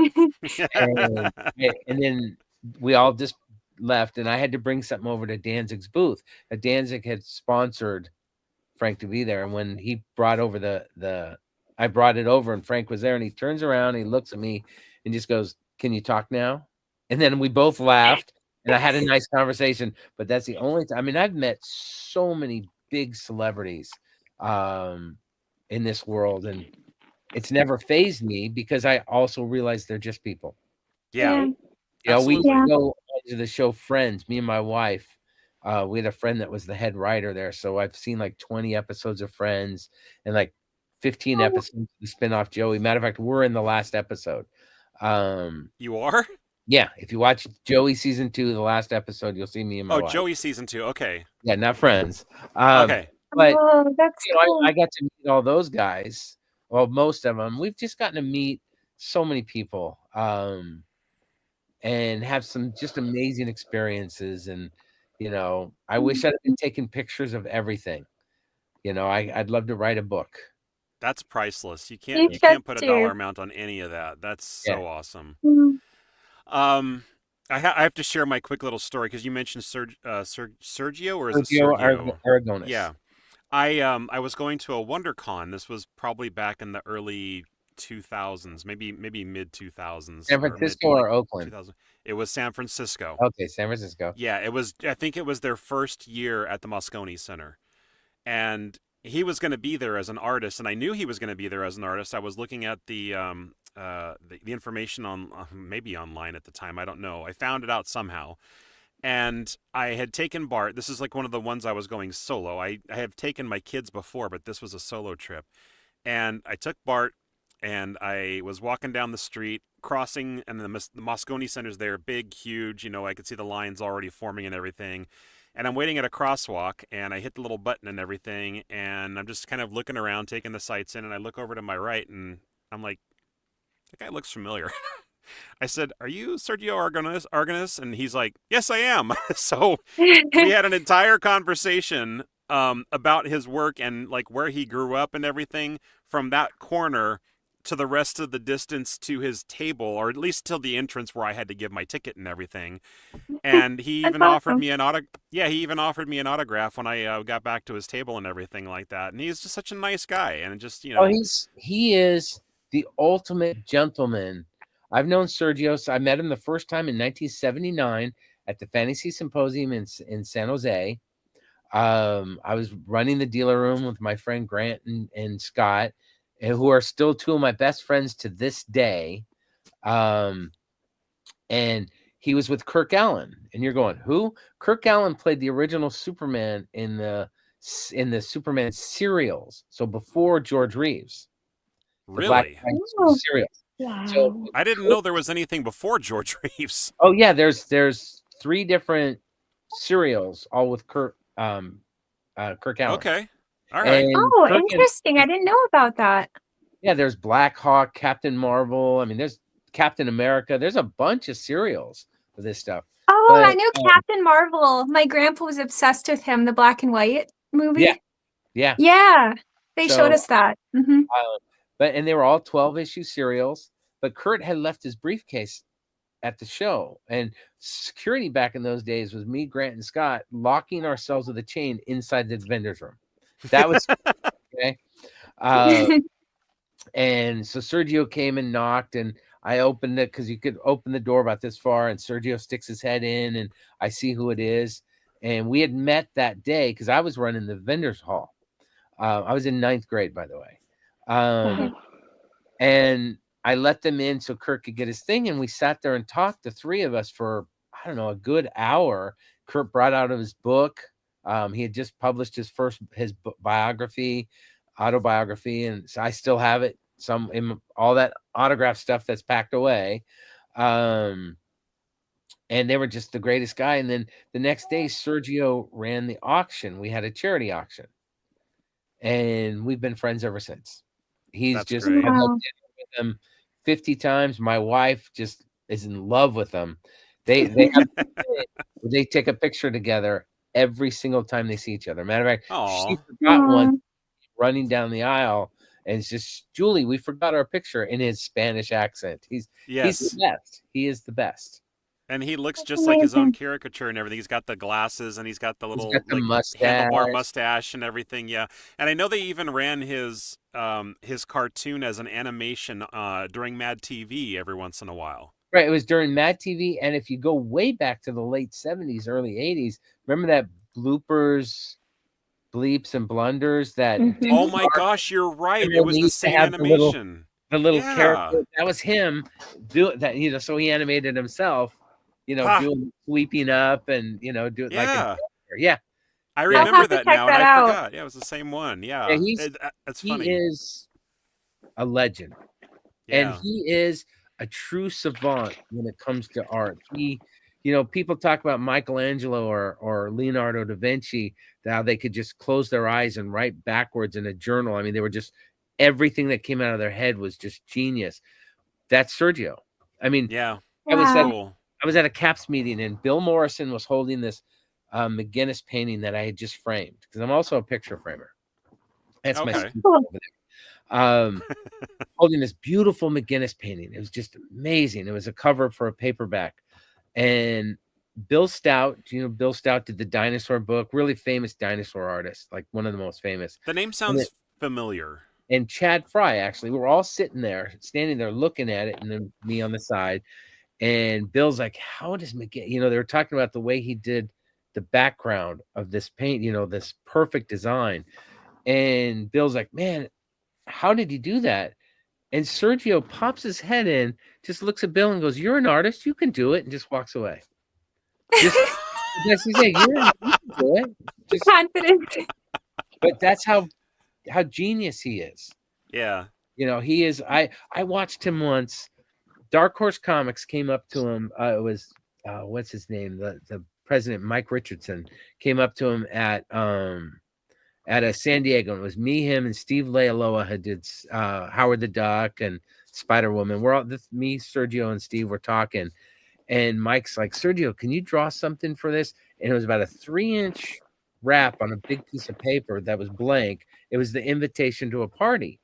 And then we all just left, and I had to bring something over to Danzig's booth. Danzig had sponsored Frank to be there, and when he brought over I brought it over, and Frank was there, and he turns around, and he looks at me, and just goes, "Can you talk now?" And then we both laughed, and I had a nice conversation. But that's the only time. I mean, I've met so many big celebrities in this world, and it's never fazed me because I also realize they're just people. Yeah. We Absolutely. go to the show Friends, me and my wife. We had a friend that was the head writer there. So I've seen like 20 episodes of Friends and like 15 episodes of the spinoff Joey. Matter of fact, we're in the last episode. You are? Yeah. If you watch Joey season 2, the last episode, you'll see me and my wife. Joey season 2. Okay. Yeah, not Friends. Okay. But that's cool. I got to meet all those guys. Well, most of them. We've just gotten to meet so many people. And have some just amazing experiences. And, I wish I'd been taking pictures of everything. I'd love to write a book. That's priceless. You can't put a dollar amount on any of that. That's so awesome. I have to share my quick little story because you mentioned Sergio, or is it Sergio? Aragonis. Yeah. I was going to a WonderCon. This was probably back in the early 2000s, maybe mid 2000s. San Francisco or Oakland? 2000. It was San Francisco. Okay, San Francisco. Yeah, it was. I think it was their first year at the MouseCon Center, and he was going to be there as an artist, and I knew he was going to be there as an artist. I was looking at the information on maybe online at the time. I don't know. I found it out somehow. And I had taken Bart. This is like one of the ones I was going solo. I have taken my kids before, but this was a solo trip. And I took Bart, and I was walking down the street, crossing, and the Moscone Center's there, big, huge. I could see the lines already forming and everything. And I'm waiting at a crosswalk, and I hit the little button and everything, and I'm just kind of looking around, taking the sights in, and I look over to my right, and I'm like, that guy looks familiar. I said, "Are you Sergio Aragonis?" And he's like, "Yes, I am." So we had an entire conversation about his work and like where he grew up and everything, from that corner to the rest of the distance to his table, or at least till the entrance where I had to give my ticket and everything. And he even offered me an autograph. Yeah, he even offered me an autograph when I got back to his table and everything like that. And he's just such a nice guy, and just he is the ultimate gentleman. I've known Sergio. So I met him the first time in 1979 at the Fantasy Symposium in San Jose. I was running the dealer room with my friend Grant and Scott, and who are still two of my best friends to this day. And he was with Kirk Allen, and you're going, who? Kirk Allen played the original Superman in the Superman serials, so before George Reeves. Really? Serials. Wow. So I didn't know there was anything before George Reeves. Oh yeah, there's 3 different serials, all with Kirk Allen. Okay. All right. And interesting. I didn't know about that. Yeah, there's Black Hawk, Captain Marvel. I mean, there's Captain America. There's a bunch of serials for this stuff. Oh, I knew Captain Marvel. My grandpa was obsessed with him, the black and white movie. Yeah. They showed us that. Mm-hmm. And they were all 12-issue serials. But Kurt had left his briefcase at the show, and security back in those days was me, Grant, and Scott locking ourselves with a chain inside the vendor's room. That was okay. And so Sergio came and knocked, and I opened it because you could open the door about this far, and Sergio sticks his head in, and I see who it is. And we had met that day because I was running the vendor's hall. I was in 9th grade, by the way. And I let them in so Kurt could get his thing, and we sat there and talked, the 3 of us, for, I don't know, a good hour. Kurt brought out of his book. He had just published his autobiography, and so I still have it. All that autograph stuff that's packed away. And they were just the greatest guy. And then the next day, Sergio ran the auction. We had a charity auction. and we've been friends ever since. He's That's just great. I've had Wow. dinner with him 50 times. My wife just is in love with him. They have they take a picture together every single time they see each other. Matter of fact, she Aw. forgot one Aw. running down the aisle, and it's just Julie. We forgot our picture in his Spanish accent. He's the Yes. best. He is the best. And he looks That's just like his own amazing. caricature and everything. He's got the glasses and he's got the He's little got the like mustache. handlebar mustache and everything. Yeah. And I know they even ran his cartoon as an animation during Mad TV every once in a while. Right, it was during Mad TV, and if you go way back to the late 70s, early 80s, remember that bloopers, bleeps, and blunders that Dick Oh Mhm. my Clark, gosh, you're right. It remember when was he the used to same have animation. the little Yeah. character? That was him do that, so he animated himself, Ha. doing sweeping up and do it like a Yeah. Joker. Yeah, I yeah, I'll remember have to that check now, and that I out. forgot. Yeah, it was the same one. yeah. Yeah. That's He funny. is a legend. And Yeah. he is a true savant when it comes to art. People talk about Michelangelo or Leonardo da Vinci, how they could just close their eyes and write backwards in a journal. I mean, they were just everything that came out of their head was just genius. That's Sergio. I mean, Yeah. I was That's Wow. at cool. I was at a CAPS meeting and Bill Morrison was holding this McGinnis painting that I had just framed because I'm also a picture framer. That's my Okay. studio Cool. over there. Holding this beautiful McGinnis painting. It was just amazing. It was a cover for a paperback. And Bill Stout, Bill Stout did the dinosaur book, really famous dinosaur artist, like one of the most famous. The name And, sounds familiar. and Chad Fry, actually, we were all standing there looking at it, and then me on the side. And Bill's like, how does McGinnis, they were talking about the way he did the background of this paint, this perfect design. And Bill's like, man, how did he do that? And Sergio pops his head in, just looks at Bill and goes, "You're an artist. You can do it," and just walks away. Just that's he said, you can do it. Just, Confident. but that's how genius he is. Yeah. He is. I watched him once. Dark Horse Comics came up to him. It was what's his name? The president, Mike Richardson, came up to him at a San Diego. It was me, him, and Steve Lealoa had did Howard the Duck and Spider Woman. We're all me, Sergio, and Steve were talking, and Mike's like, "Sergio, can you draw something for this?" And it was about a 3-inch wrap on a big piece of paper that was blank. It was the invitation to a party,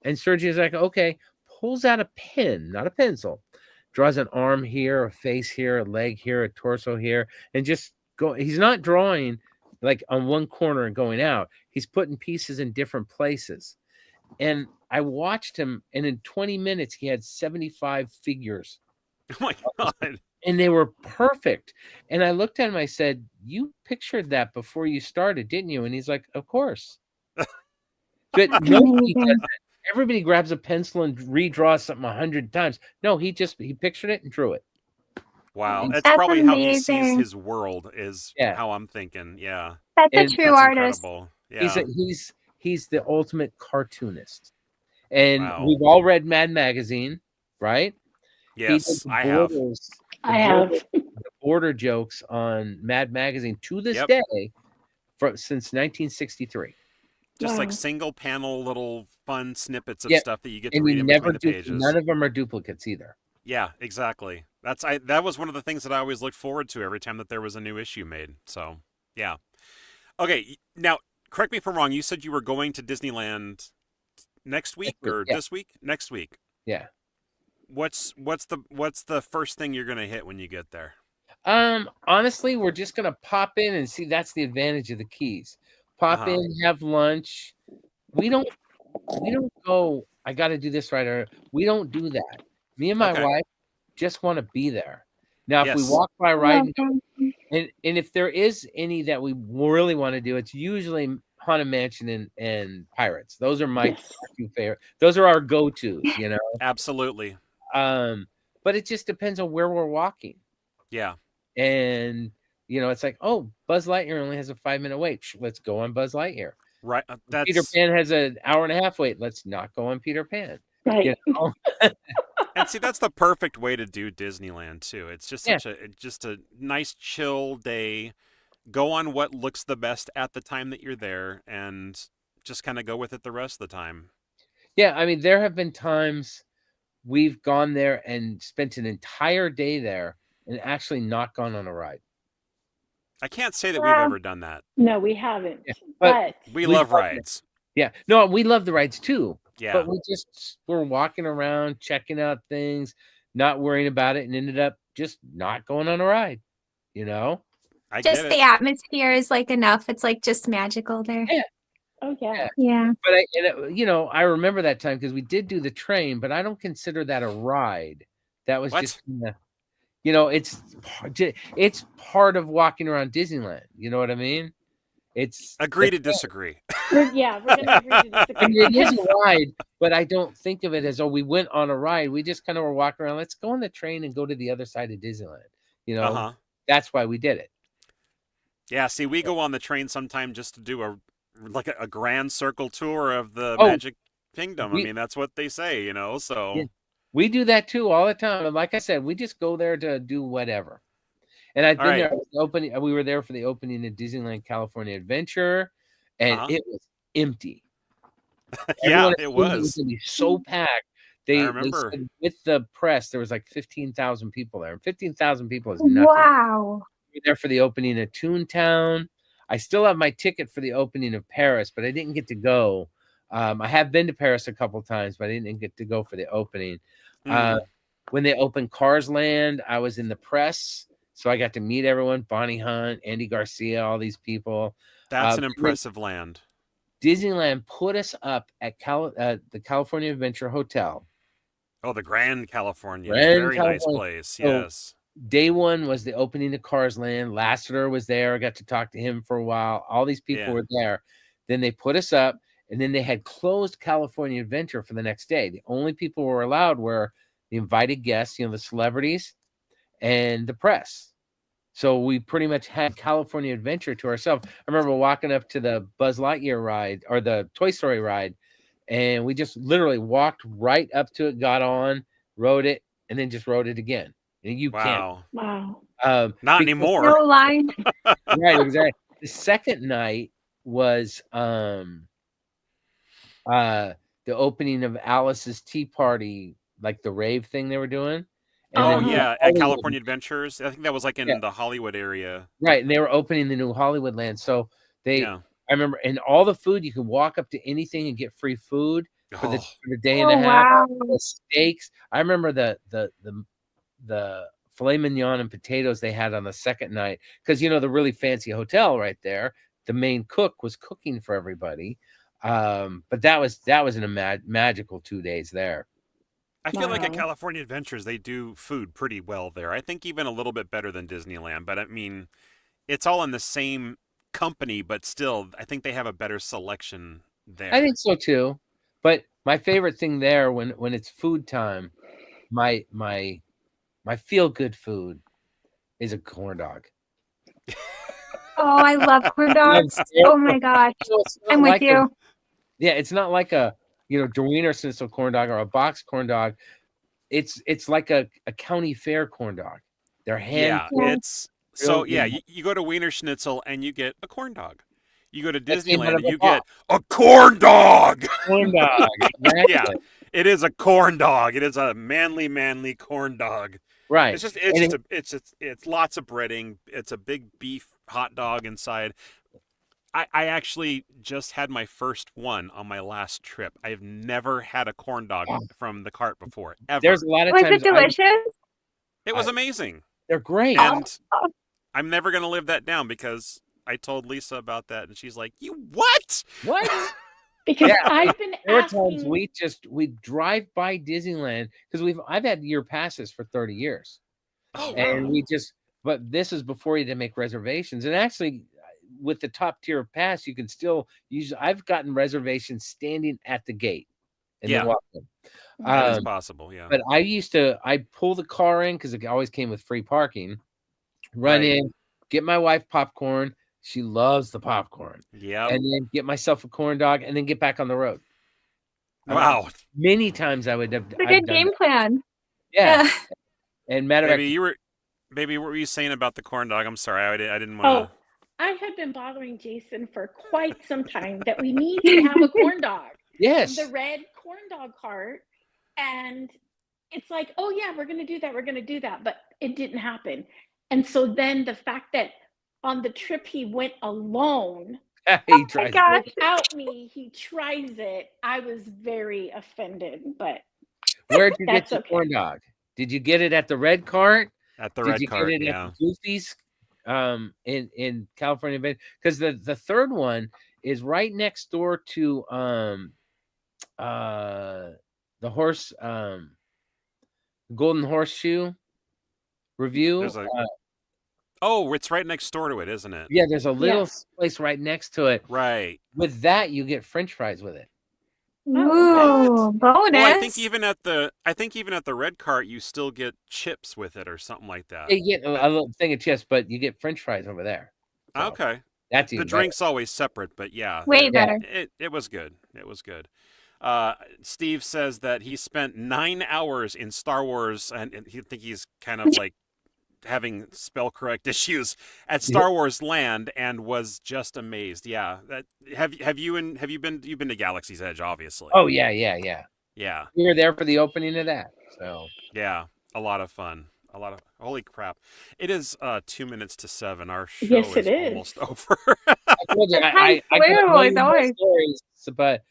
and Sergio's like, "Okay," pulls out a pen, not a pencil, draws an arm here, a face here, a leg here, a torso here, and just go. He's not drawing like on one corner and going out. He's putting pieces in different places. And I watched him, and in 20 minutes, he had 75 figures. Oh my God. And they were perfect. And I looked at him, I said, "You pictured that before you started, didn't you?" And he's like, "Of course." But nobody does that. Everybody grabs a pencil and redraws something 100 times. No, he pictured it and drew it. Wow. That's That's probably how he sees amazing. his world is Yeah. how I'm thinking. Yeah. That's a And true That's artist. incredible. Yeah. He's the ultimate cartoonist. And Wow. we've all read Mad Magazine, right? Yes, I have. I have. The border jokes on Mad Magazine to this Yep. day since 1963. Just like Wow. single panel little fun snippets of Yep. stuff that you get to And read you in never between the do. pages. None of them are duplicates either. Yeah, exactly. That was one of the things that I always looked forward to every time that there was a new issue made. So, yeah. Okay, now correct me if I'm wrong. You said you were going to Disneyland next week or yeah. this week? Next week. Yeah. What's the first thing you're gonna hit when you get there? Honestly, we're just gonna pop in and see. That's the advantage of the Keys. Pop in, have lunch. We don't go, I got to do this right, or we don't do that. Me and my Okay. wife just want to be there. Now, if we Yes. walk by right Welcome. and if there is any that we really want to do, it's usually Haunted Mansion and Pirates. Those are my Yes. two favorite. Those are our go-tos, Absolutely. But it just depends on where we're walking. Yeah. And it's like, oh, Buzz Lightyear only has a 5-minute wait. Let's go on Buzz Lightyear. Right. That's Peter Pan has an hour and a half wait. Let's not go on Peter Pan. Right. And see, that's the perfect way to do Disneyland too. It's just Yeah. just a nice chill day. Go on what looks the best at the time that you're there, and just kind of go with it the rest of the time. Yeah, I mean, there have been times we've gone there and spent an entire day there and actually not gone on a ride. I can't say that we've ever done that. No, we haven't. Yeah, but We love rides. Yeah, no, we love the rides too. Yeah. But we're walking around, checking out things, not worrying about it, and ended up just not going on a ride. You know, I Just get the it. atmosphere is like enough. It's like just magical there. Yeah. Oh yeah. Yeah. But I remember that time because we did do the train, but I don't consider that a ride. That was What? just, it's part of walking around Disneyland. You know what I mean? It's Agree to disagree. We're gonna agree to I disagree. mean, it is a ride, but I don't think of it as, we went on a ride. We just kind of were walking around. Let's go on the train and go to the other side of Disneyland. You know, Uh-huh. That's why we did it. Yeah, see, we go on the train sometime just to do a grand circle tour of the Oh, Magic Kingdom. I we- mean, that's what they say, so. Yeah. We do that too all the time. And like I said, we just go there to do whatever. And I've All been right. there for the opening. We were there for the opening of Disneyland California Adventure, and it was empty. Yeah, Everyone it assumed was. It was going to be so packed. They remember. said with the press, there was like 15,000 people there. And 15,000 people is nothing. Wow. We were there for the opening of Toontown. I still have my ticket for the opening of Paris, but I didn't get to go. I have been to Paris a couple times, but I didn't get to go for the opening. When they opened Cars Land, I was in the press, so I got to meet everyone: Bonnie Hunt, Andy Garcia, all these people. That's an impressive land. Disneyland put us up at the California Adventure Hotel. Oh, the Grand California. Grand Very California. nice place. So, Yes. Day one was the opening of Cars Land. Lasseter was there. I got to talk to him for a while. All these people were there. Then they put us up, and then they had closed California Adventure for the next day. The only people who were allowed were the invited guests, the celebrities, and the press. So we pretty much had California Adventure to ourselves. I remember walking up to the Buzz Lightyear ride or the Toy Story ride, and we just literally walked right up to it, got on, rode it, and then just rode it again. And you can't. Wow. Not anymore. No line. Right, exactly. The second night was the opening of Alice's Tea Party, like the rave thing they were doing. And Oh, then yeah, at California Adventures. I think that was like in the Hollywood area. Right, and they were opening the new Hollywood land. So I remember, and all the food, you could walk up to anything and get free food for the day and a half. Wow. The steaks. I remember the filet mignon and potatoes they had on the second night, because the really fancy hotel right there, the main cook was cooking for everybody. But that was a magical 2 days there. I feel like at California Adventures, they do food pretty well there. I think even a little bit better than Disneyland. But I mean, it's all in the same company, but still, I think they have a better selection there. I think so too. But my favorite thing there, when it's food time, my feel good food is a corn dog. Oh, I love corn dogs. Oh my gosh. I'm with you. It's not like a Wiener Schnitzel corn dog or a box corn dog. It's like a county fair corn dog. They're hand. You go to Wiener Schnitzel and you get a corn dog. You go to Disneyland and you get a corn dog. Corn dog. Exactly. Yeah, it is a corn dog. It is a manly corn dog. Right. It's lots of breading. It's a big beef hot dog inside. I actually just had my first one on my last trip. I have never had a corn dog from the cart before, ever. There's a lot of Was times. it delicious? It was amazing. They're great. And I'm never going to live that down because I told Lisa about that, and she's like, "You what? What?" Because I've been There are asking. times we drive by Disneyland because I've had year passes for 30 years. Oh, And wow. but this is before you had to make reservations. And actually, with the top tier pass, you can still use. I've gotten reservations standing at the gate and then walk in. That is possible, yeah. But I pull the car in because it always came with free parking. Run in, get my wife popcorn. She loves the popcorn. Yeah. And then get myself a corn dog and then get back on the road. Wow. Many times I would have. It's a good game plan. Yeah. And matter of fact, Baby, what were you saying about the corn dog? I'm sorry, I didn't want to. I had been bothering Jason for quite some time that we need to have a corn dog. Yes. The red corn dog cart. And it's like, oh yeah, we're going to do that. But it didn't happen. And so then the fact that on the trip he went alone, He tried it. without me, he tries it. I was very offended, but Where'd you get that's the okay. corn dog? Did you get it at the red cart? At the Did red you cart, get it yeah. at the Goofy's in California? Because the third one is right next door to the horse Golden Horseshoe Review. There's a- Oh, it's right next door to it, isn't it? Yeah, there's a little Yes. place right next to it. Right. With that, you get French fries with it. Ooh, bonus. Well, I think even at the red cart, you still get chips with it or something like that. You get a little thing of chips, but you get French fries over there. So Okay. that's The even drink's always separate, but yeah. Way better. It was good. It was good. Steve says that he spent 9 hours in Star Wars, and he think he's kind of like having spell correct issues at Star Wars Land, and was just amazed. Yeah, you've been to Galaxy's Edge, obviously. Oh yeah. Yeah, We were there for the opening of that. So yeah, a lot of fun. Holy crap! It is 2 minutes to 7. Our show Yes, it is. almost over. I told you, I Flew, could tell as you more always. stories, but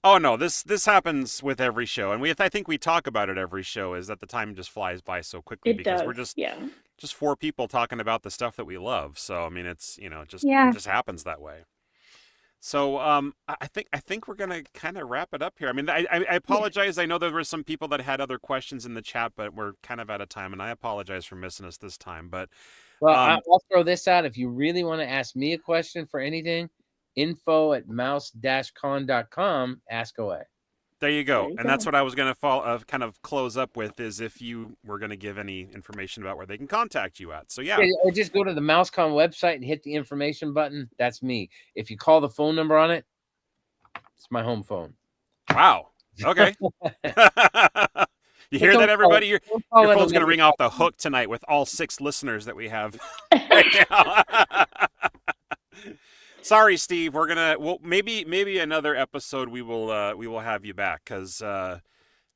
Oh no, this happens with every show, and I think we talk about it every show. Is that the time just flies by so quickly It because does. we're just yeah. just 4 people talking about the stuff that we love. So I mean, it's it just happens that way. So I think we're gonna kind of wrap it up here. I mean, I apologize. I know there were some people that had other questions in the chat, but we're kind of out of time, and I apologize for missing us this time. But I'll throw this out. If you really want to ask me a question for anything, info@mouse-con.com. Ask away. there you go. There you And that's go. what I was going to kind of close up with, is if you were going to give any information about where they can contact you at. So yeah. Or just go to the MouseCon website and hit the information button. That's me. If you call the phone number on it, it's my home phone. Wow. Okay. You hear that, everybody? Your phone's going to ring off the hook tonight with all 6 listeners that we have right now. Sorry, Steve. We're gonna maybe another episode we will have you back, because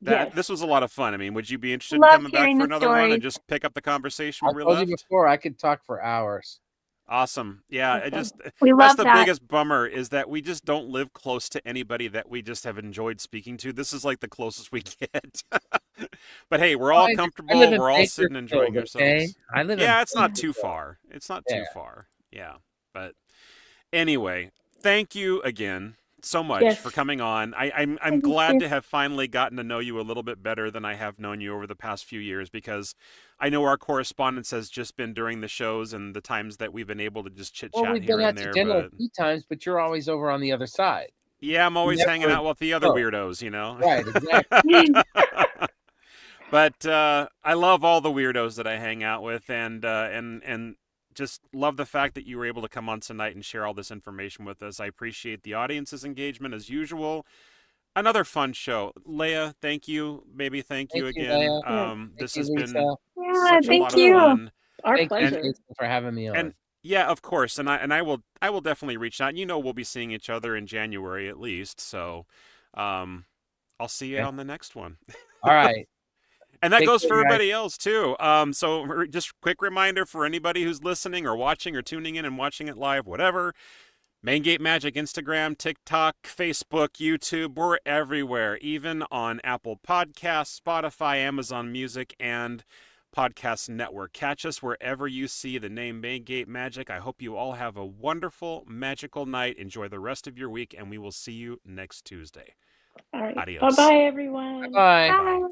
this was a lot of fun. I mean, would you be interested in coming back for another one and just pick up the conversation I where we told left? you before, I could talk for hours. Awesome. Yeah, We that's love the that. biggest bummer, is that we just don't live close to anybody that we just have enjoyed speaking to. This is like the closest we get. But hey, we're all comfortable. We're all sitting enjoying ourselves. Okay? I live in It's not too far. It's not too far. Yeah. But anyway, thank you again so much for coming on. I'm glad to have finally gotten to know you a little bit better than I have known you over the past few years, because I know our correspondence has just been during the shows and the times that we've been able to just chit chat we've here been out and to there. dinner But a few times, but you're always over on the other side. yeah, I'm always hanging out with the other weirdos, Right, exactly. But I love all the weirdos that I hang out with, and just love the fact that you were able to come on tonight and share all this information with us. I appreciate the audience's engagement as usual. Another fun show. Leia, thank you. Baby, thank you again. This has been such a lot of fun. Our pleasure. Thank you for having me on. And yeah, of course. And I will definitely reach out. We'll be seeing each other in January at least. So I'll see you on the next one. All right. And that goes for everybody else too. So just quick reminder for anybody who's listening or watching or tuning in and watching it live, whatever. Main Gate Magic, Instagram, TikTok, Facebook, YouTube, we're everywhere, even on Apple Podcasts, Spotify, Amazon Music, and Podcast Network. Catch us wherever you see the name Main Gate Magic. I hope you all have a wonderful, magical night. Enjoy the rest of your week, and we will see you next Tuesday. All right. Adios. Bye-bye, everyone. Bye. Bye.